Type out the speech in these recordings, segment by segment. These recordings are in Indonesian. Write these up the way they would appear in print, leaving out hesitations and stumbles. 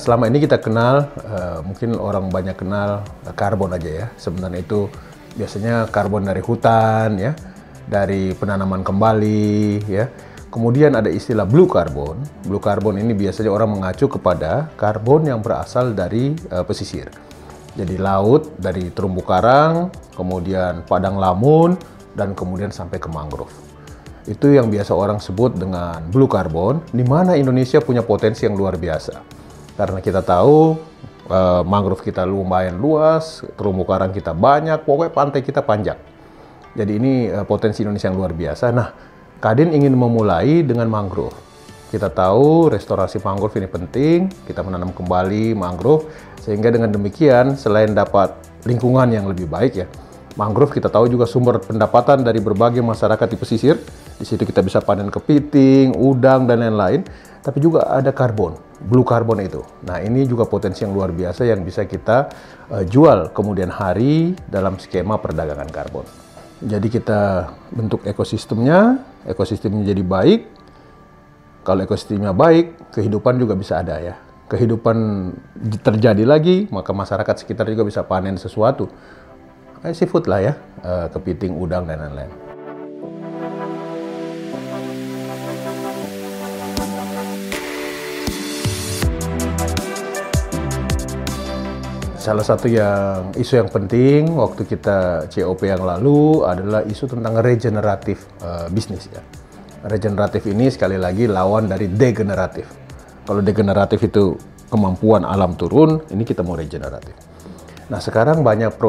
selama ini kita kenal, mungkin orang banyak kenal karbon aja ya. Sebenarnya itu biasanya karbon dari hutan ya, dari penanaman kembali ya. Kemudian ada istilah blue carbon. Blue carbon ini biasanya orang mengacu kepada karbon yang berasal dari pesisir. Jadi laut, dari terumbu karang, kemudian padang lamun, dan kemudian sampai ke mangrove. Itu yang biasa orang sebut dengan blue carbon, di mana Indonesia punya potensi yang luar biasa. Karena kita tahu mangrove kita lumayan luas, terumbu karang kita banyak, pokoknya pantai kita panjang. Jadi ini potensi Indonesia yang luar biasa. Nah, Kadin ingin memulai dengan mangrove. Kita tahu restorasi mangrove ini penting, kita menanam kembali mangrove, sehingga dengan demikian selain dapat lingkungan yang lebih baik ya, mangrove kita tahu juga sumber pendapatan dari berbagai masyarakat di pesisir. Di situ kita bisa panen kepiting, udang, dan lain-lain. Tapi juga ada karbon, blue carbon itu. Nah, ini juga potensi yang luar biasa yang bisa kita jual kemudian hari dalam skema perdagangan karbon. Jadi kita bentuk ekosistemnya jadi baik. Kalau ekosistemnya baik, kehidupan juga bisa ada ya. Kehidupan terjadi lagi, maka masyarakat sekitar juga bisa panen sesuatu. Seafood lah ya, kepiting, udang, dan lain-lain. Salah satu isu yang penting waktu kita COP yang lalu adalah isu tentang regeneratif bisnis ya. Regeneratif ini sekali lagi lawan dari degeneratif. Kalau degeneratif itu kemampuan alam turun, ini kita mau regeneratif. Nah, sekarang banyak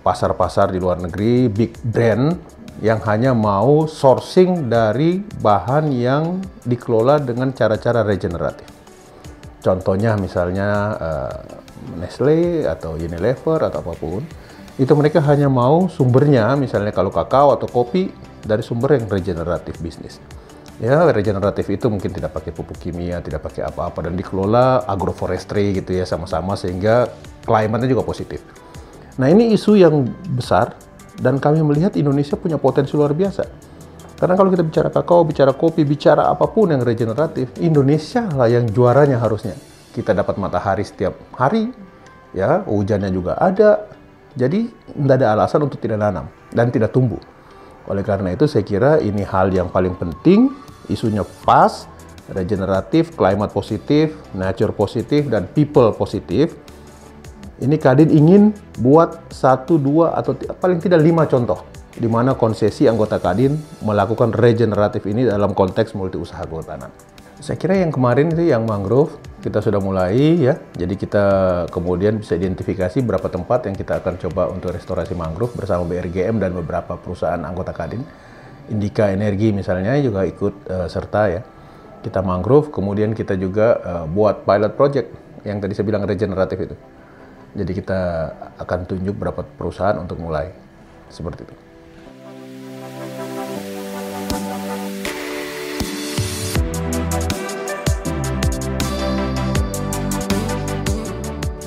pasar-pasar di luar negeri, big brand yang hanya mau sourcing dari bahan yang dikelola dengan cara-cara regeneratif. Contohnya misalnya Nestle atau Unilever atau apapun, itu mereka hanya mau sumbernya, misalnya kalau kakao atau kopi, dari sumber yang regeneratif bisnis. Ya, regeneratif itu mungkin tidak pakai pupuk kimia, tidak pakai apa-apa, dan dikelola agroforestry gitu ya sama-sama, sehingga klimatnya juga positif. Nah, ini isu yang besar, dan kami melihat Indonesia punya potensi luar biasa. Karena kalau kita bicara kakao, bicara kopi, bicara apapun yang regeneratif, Indonesia lah yang juaranya harusnya. Kita dapat matahari setiap hari, ya, hujannya juga ada, jadi tidak ada alasan untuk tidak nanam dan tidak tumbuh. Oleh karena itu saya kira ini hal yang paling penting, isunya pas, regeneratif, climate positif, nature positif, dan people positif. Ini Kadin ingin buat 1, 2, atau paling tidak 5 contoh, di mana konsesi anggota Kadin melakukan regeneratif ini dalam konteks multi usaha kehutanan. Saya kira yang kemarin itu yang mangrove kita sudah mulai ya. Jadi kita kemudian bisa identifikasi berapa tempat yang kita akan coba untuk restorasi mangrove bersama BRGM dan beberapa perusahaan anggota Kadin. Indika Energi misalnya juga ikut serta ya. Kita mangrove, kemudian kita juga buat pilot project yang tadi saya bilang regeneratif itu. Jadi kita akan tunjuk berapa perusahaan untuk mulai seperti itu.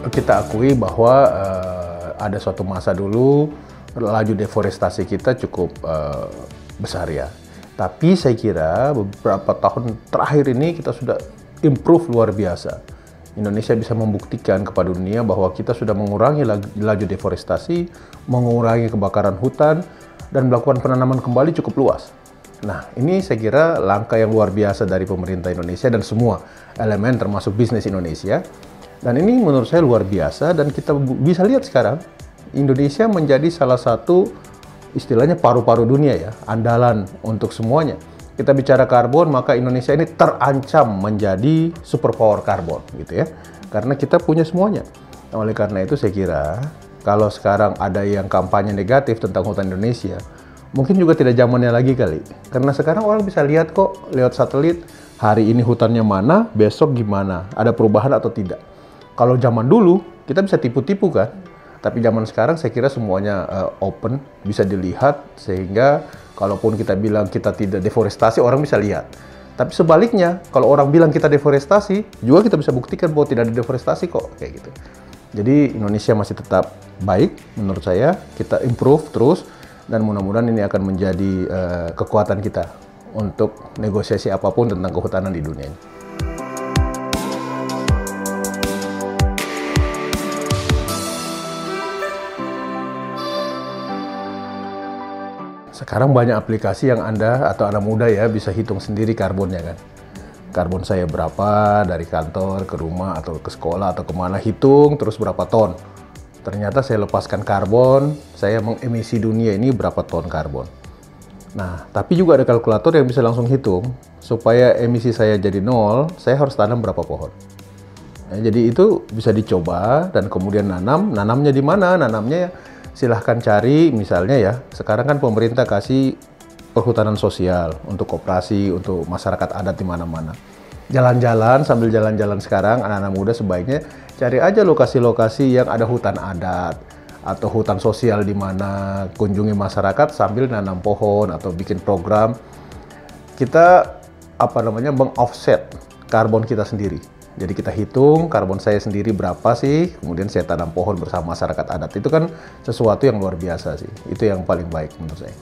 Kita akui bahwa ada suatu masa dulu laju deforestasi kita cukup besar ya. Tapi saya kira beberapa tahun terakhir ini kita sudah improve luar biasa. Indonesia bisa membuktikan kepada dunia bahwa kita sudah mengurangi laju deforestasi, mengurangi kebakaran hutan, dan melakukan penanaman kembali cukup luas. Nah, ini saya kira langkah yang luar biasa dari pemerintah Indonesia dan semua elemen termasuk bisnis Indonesia. Dan ini menurut saya luar biasa, dan kita bisa lihat sekarang Indonesia menjadi salah satu istilahnya paru-paru dunia ya, andalan untuk semuanya. Kita bicara karbon, maka Indonesia ini terancam menjadi superpower karbon gitu ya, karena kita punya semuanya. Nah, oleh karena itu saya kira kalau sekarang ada yang kampanye negatif tentang hutan Indonesia, mungkin juga tidak zamannya lagi kali, karena sekarang orang bisa lihat kok lewat satelit hari ini hutannya mana, besok gimana, ada perubahan atau tidak. Kalau zaman dulu, kita bisa tipu-tipu kan? Tapi zaman sekarang saya kira semuanya open, bisa dilihat, sehingga kalaupun kita bilang kita tidak deforestasi, orang bisa lihat. Tapi sebaliknya, kalau orang bilang kita deforestasi, juga kita bisa buktikan bahwa tidak ada deforestasi kok, kayak gitu. Jadi Indonesia masih tetap baik, menurut saya, kita improve terus, dan mudah-mudahan ini akan menjadi kekuatan kita untuk negosiasi apapun tentang kehutanan di dunia ini. Sekarang banyak aplikasi yang Anda atau anak muda ya bisa hitung sendiri karbonnya kan. Karbon saya berapa dari kantor ke rumah atau ke sekolah atau kemana, hitung terus berapa ton. Ternyata saya lepaskan karbon, saya mengemisi dunia ini berapa ton karbon. Nah, tapi juga ada kalkulator yang bisa langsung hitung supaya emisi saya jadi nol, saya harus tanam berapa pohon. Nah, jadi itu bisa dicoba dan kemudian nanamnya di mana? Nanamnya silahkan cari misalnya ya, sekarang kan pemerintah kasih perhutanan sosial untuk koperasi, untuk masyarakat adat di mana-mana. Jalan-jalan, sambil jalan-jalan sekarang, anak-anak muda sebaiknya cari aja lokasi-lokasi yang ada hutan adat atau hutan sosial di mana, kunjungi masyarakat sambil nanam pohon atau bikin program. Kita meng-offset karbon kita sendiri. Jadi kita hitung karbon saya sendiri berapa sih, kemudian saya tanam pohon bersama masyarakat adat. Itu kan sesuatu yang luar biasa sih. Itu yang paling baik menurut saya.